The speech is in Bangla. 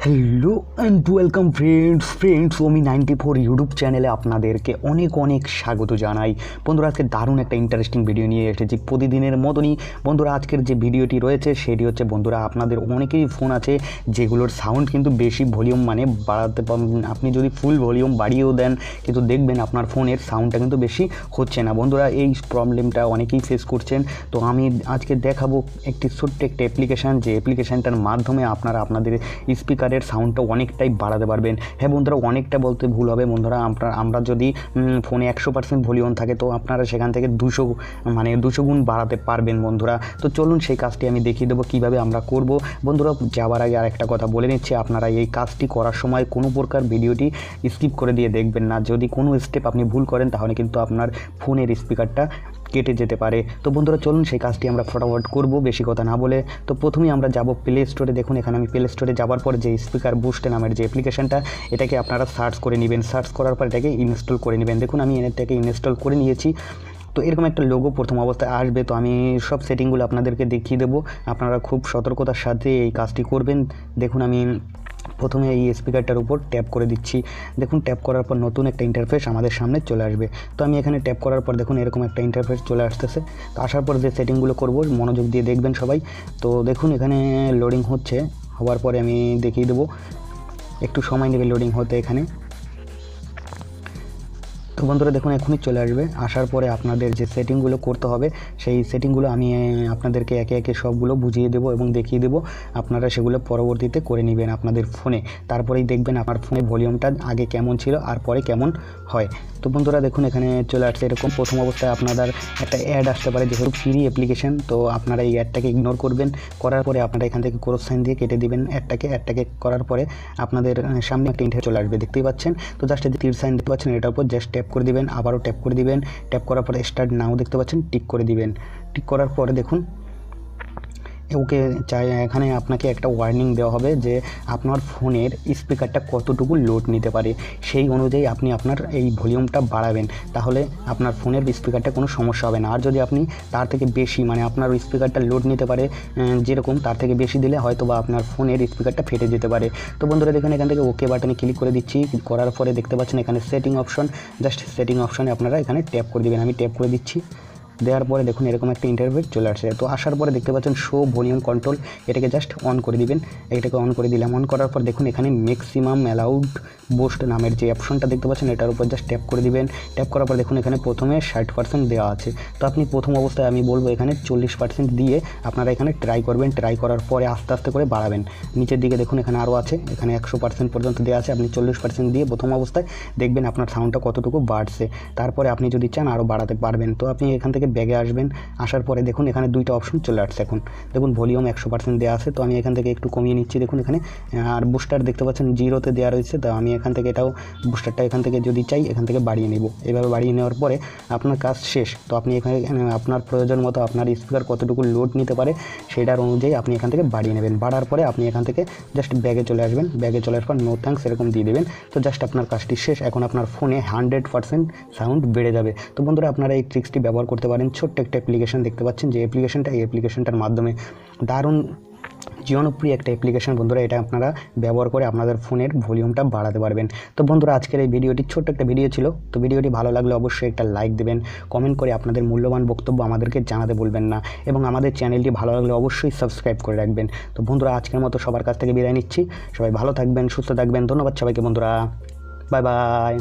Hello and welcome friends Omi94 YouTube চ্যানেলে আপনাদেরকে অনেক অনেক স্বাগত জানাই। বন্ধুরা, আজকে দারুণ একটা ইন্টারেস্টিং ভিডিও নিয়ে এসেছি প্রতিদিনের মতনই। বন্ধুরা, আজকের যে ভিডিওটি রয়েছে সেটি হচ্ছে, বন্ধুরা, আপনাদের অনেকেরই ফোন আছে যেগুলোর সাউন্ড কিন্তু বেশি ভলিউম মানে বাড়াতে পারবেন। আপনি যদি ফুল ভলিউম বাড়িয়েও দেন কিন্তু দেখবেন আপনার ফোনের সাউন্ডটা কিন্তু বেশি হচ্ছে না। বন্ধুরা, এই প্রবলেমটা অনেকেই ফেস করছেন। তো আমি আজকে দেখাবো একটি ছোট্ট একটা অ্যাপ্লিকেশান, যে অ্যাপ্লিকেশানটার মাধ্যমে আপনারা আপনাদের স্পিকারের সাউন্ডটা অনেকটাই বাড়াতে পারবেন। হ্যাঁ বন্ধুরা, অনেকটা বলতে ভুল হবে। বন্ধুরা, আমরা যদি ফোনে 100% ভলিউম থাকে তো আপনারা সেখান থেকে 200 গুণ বাড়াতে পারবেন বন্ধুরা। তো চলুন সেই কাজটি আমি দেখিয়ে দেবো কীভাবে আমরা করব। বন্ধুরা, যাওয়ার আগে আর একটা কথা বলে নিচ্ছি, আপনারা এই কাজটি করার সময় কোনো প্রকার ভিডিওটি স্কিপ করে দিয়ে দেখবেন না। যদি কোনো স্টেপ আপনি ভুল করেন তাহলে কিন্তু আপনার ফোনের স্পিকারটা কেটে যেতে পারে। তো বন্ধুরা, চলুন সেই কাজটি আমরা ফটাফট করব বেশি কথা না বলে। তো প্রথমেই আমরা যাব প্লে স্টোরে। দেখুন, এখানে আমি প্লে স্টোরে যাওয়ার পর যে স্পিকার বুস্ট নামের যে অ্যাপ্লিকেশনটা, এটাকে আপনারা সার্চ করে নেবেন। সার্চ করার পর এটাকে ইনস্টল করে নেবেন। দেখুন, আমি এটাকে ইনস্টল করে নিয়েছি। তো এরকম একটা লোগো প্রথম অবস্থায় আসবে। তো আমি সব সেটিংগুলো আপনাদেরকে দেখিয়ে দেবো। আপনারা খুব সতর্কতার সাথে এই কাজটি করবেন। দেখুন, আমি প্রথমে এই স্পিকারটার উপর ট্যাপ করে দিচ্ছি। দেখুন, ট্যাপ করার পর নতুন একটা ইন্টারফেস আমাদের সামনে চলে আসবে। তো আমি এখানে ট্যাপ করার পর দেখুন এরকম একটা ইন্টারফেস চলে আসতেছে। তো আসার পর যে সেটিংগুলো করব মনোযোগ দিয়ে দেখবেন সবাই। তো দেখুন, এখানে লোডিং হচ্ছে। হওয়ার পরে আমি দেখিয়ে দেবো, একটু সময় নেবে লোডিং হতে এখানে। তো বন্ধুরা, দেখুন এখনই চলে আসবে। আসার পরে আপনাদের যে সেটিংগুলো করতে হবে সেই সেটিংগুলো আমি আপনাদেরকে একে একে সবগুলো বুঝিয়ে দেবো এবং দেখিয়ে দেবো। আপনারা সেগুলো পরবর্তীতে করে নেবেন আপনাদের ফোনে। তারপরেই দেখবেন আপনার ফোনে ভলিউমটা আগে কেমন ছিল আর পরে কেমন হয়। তো বন্ধুরা, দেখুন এখানে চলে আসছে এরকম। প্রথম অবস্থায় আপনাদের একটা অ্যাড আসতে পারে, যেহেতু ফ্রি অ্যাপ্লিকেশন। তো আপনারা এই অ্যাডটাকে ইগনোর করবেন। করার পরে আপনারা এখান থেকে ক্রস সাইন দিয়ে কেটে দিবেন অ্যাডটাকে করার পরে আপনাদের সামনে একটা ইন্টারফেস চলে আসবে, দেখতেই পাচ্ছেন। তো জাস্ট এই তীর সাইন দেখতে পাচ্ছেন, এটার উপর জাস্ট ট্যাপ করে দিবেন, আবারও ট্যাপ করে দিবেন। ট্যাপ করার পরে স্টার্ট নাও দেখতে পাচ্ছেন, টিক করে দিবেন। টিক করার পরে দেখুন ওকে চাই, এখানে আপনাকে একটা ওয়ার্নিং দেওয়া হবে যে আপনার ফোনের স্পিকারটা কতটুকু লোড নিতে পারে। সেই অনুযায়ী আপনি আপনার এই ভলিউমটা বাড়াবেন, তাহলে আপনার ফোনের স্পিকারটা কোনো সমস্যা হবে না। আর যদি আপনি তার থেকে বেশি মানে আপনার স্পিকারটা লোড নিতে পারে যেরকম, তার থেকে বেশি দিলে হয়তো বা আপনার ফোনের স্পিকারটা ফেটে যেতে পারে। তো বন্ধুরা, দেখুন এখান থেকে ওকে বাটনে ক্লিক করে দিচ্ছি। করার পরে দেখতে পাচ্ছেন এখানে সেটিং অপশন, জাস্ট সেটিং অপশনে আপনারা এখানে ট্যাপ করে দেবেন। আমি ট্যাপ করে দিচ্ছি। দেওয়ার পরে দেখুন এরকম একটা ইন্টারফেস চলে আসছে। তো আসার পরে দেখতে পাচ্ছেন শো ভলিউম কন্ট্রোল, এটাকে জাস্ট অন করে দিবেন। এটাকে অন করে দিলাম। অন করার পর দেখুন এখানে ম্যাক্সিমাম অ্যালাউড বুস্ট নামের যে অপশনটা দেখতে পাচ্ছেন, এটার উপর জাস্ট ট্যাপ করে দিবেন। ট্যাপ করার পর দেখুন এখানে প্রথমে 60% দেওয়া আছে। তো আপনি প্রথম অবস্থায় আমি বলবো এখানে 40% দিয়ে আপনারা এখানে ট্রাই করবেন। ট্রাই করার পরে আস্তে আস্তে করে বাড়াবেন। নিচের দিকে দেখুন এখানে আরও আছে, এখানে 100% পর্যন্ত দেওয়া আছে। আপনি 40% দিয়ে প্রথম অবস্থায় দেখবেন আপনার সাউন্ডটা কতটুকু বাড়ছে। তারপরে আপনি যদি চান আরও বাড়াতে পারবেন। তো আপনি এখান থেকে ব্যাগে আসবেন। আসার পরে দেখুন এখানে দুইটা অপশন চলে আসছে। এখন দেখুন ভলিউম 100% দেওয়া আছে। তো আমি এখান থেকে একটু কমিয়ে নিচ্ছি। দেখুন এখানে আর বুস্টার দেখতে পাচ্ছেন 0-তে দেওয়া রয়েছে। তো আমি এখান থেকে এটাও বুস্টারটা এখান থেকে যদি চাই এখান থেকে বাড়িয়ে নেব। এভাবে বাড়িয়ে নেওয়ার পরে আপনার কাজ শেষ। তো আপনি এখানে আপনার প্রয়োজন মতো আপনার স্পিকার কতটুকু লোড নিতে পারে সেটার অনুযায়ী আপনি এখান থেকে বাড়িয়ে নেবেন। বাড়ার পরে আপনি এখান থেকে জাস্ট ব্যাগে চলে আসবেন। ব্যাগে চলে আসার পর নো থ্যাঙ্কস এরকম দিয়ে দেবেন। তো জাস্ট আপনার কাজটি শেষ। এখন আপনার ফোনে 100% সাউন্ড বেড়ে যাবে। তো বন্ধুরা, আপনারা এই ট্রিক্সটি ব্যবহার করতে পারেন। ছোট্ট একটা অ্যাপ্লিকেশন দেখতে পাচ্ছেন যে অ্যাপ্লিকেশনটা, এই অ্যাপ্লিকেশনটার মাধ্যমে দারুণ জনপ্রিয় একটা অ্যাপ্লিকেশন। বন্ধুরা, এটা আপনারা ব্যবহার করে আপনাদের ফোনের ভলিউমটা বাড়াতে পারবেন। তো বন্ধুরা, আজকের এই ভিডিওটি ছোট্ট একটা ভিডিও ছিল। তো ভিডিওটি ভালো লাগলে অবশ্যই একটা লাইক দেবেন। কমেন্ট করে আপনাদের মূল্যবান বক্তব্য আমাদেরকে জানাতে বলবেন না, এবং আমাদের চ্যানেলটি ভালো লাগলে অবশ্যই সাবস্ক্রাইব করে রাখবেন। তো বন্ধুরা, আজকের মতো সবার কাছ থেকে বিদায় নিচ্ছি। সবাই ভালো থাকবেন, সুস্থ থাকবেন। ধন্যবাদ সবাইকে বন্ধুরা, বাই বাই।